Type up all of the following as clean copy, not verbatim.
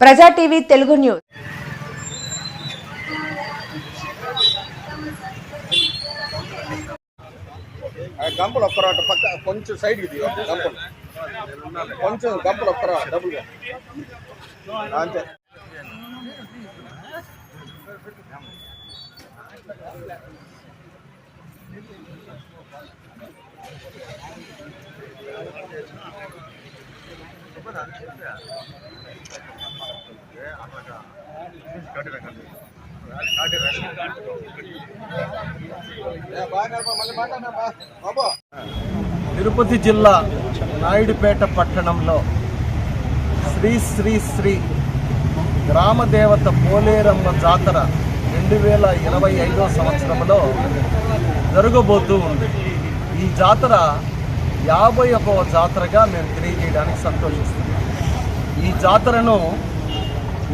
ప్రజా TV Telugu news. గంపలు ఒక్కరా పక్క కొంచెం సైడ్ ఇది గంపలు కొంచెం గంపలు ఒక్కరా డబ్బులు అంతే. తిరుపతి జిల్లా నాయుడుపేట పట్టణంలో శ్రీ శ్రీ శ్రీ గ్రామదేవత పోలేరమ్మ జాతర 2025 సంవత్సరంలో జరగబోతూ ఉంది. ఈ జాతర 51వ జాతరగా మేము తెలియజేయడానికి సంతోషిస్తున్నాం. ఈ జాతరను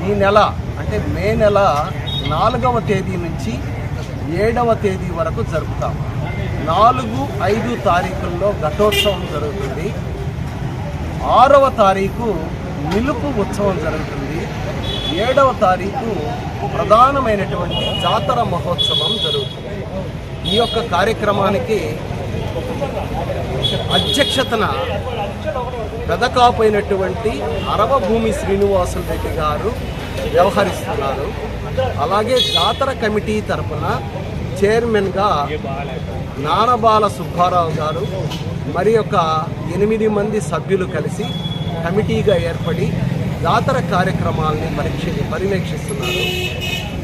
ఈ నెల అంటే మే నెల 4వ తేదీ నుంచి 7వ తేదీ వరకు జరుపుతాం. 4, 5 తారీఖుల్లో ఘటోత్సవం జరుగుతుంది. 6వ తారీఖు నిలుపు ఉత్సవం జరుగుతుంది. 7వ తారీఖు ప్రధానమైనటువంటి జాతర మహోత్సవం జరుగుతుంది. ఈ యొక్క కార్యక్రమానికి అధ్యక్షతన పెదకాపైనటువంటి అరవభూమి శ్రీనివాసులు రెడ్డి గారు వ్యవహరిస్తున్నారు. అలాగే జాతర కమిటీ తరఫున చైర్మన్గా నానబాల సుబ్బారావు గారు మరి ఒక 8 మంది సభ్యులు కలిసి కమిటీగా ఏర్పడి జాతర కార్యక్రమాలని పర్యవేక్షిస్తున్నారు.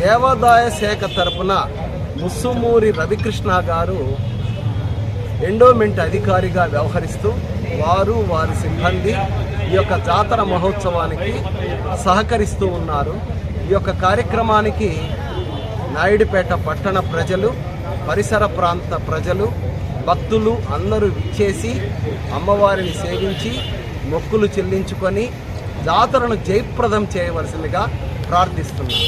దేవాదాయ శాఖ తరఫున ముస్సుమూరి రవికృష్ణ గారు ఎండోమెంట్ అధికారిగా వ్యవహరిస్తూ వారి సిబ్బంది ఈ యొక్క జాతర మహోత్సవానికి సహకరిస్తూ ఉన్నారు. ఈ యొక్క కార్యక్రమానికి నాయుడుపేట పట్టణ ప్రజలు, పరిసర ప్రాంత ప్రజలు, భక్తులు అందరూ విచ్చేసి అమ్మవారిని సేవించి మొక్కులు చెల్లించుకొని జాతరను జయప్రదం చేయవలసిందిగా ప్రార్థిస్తున్నారు.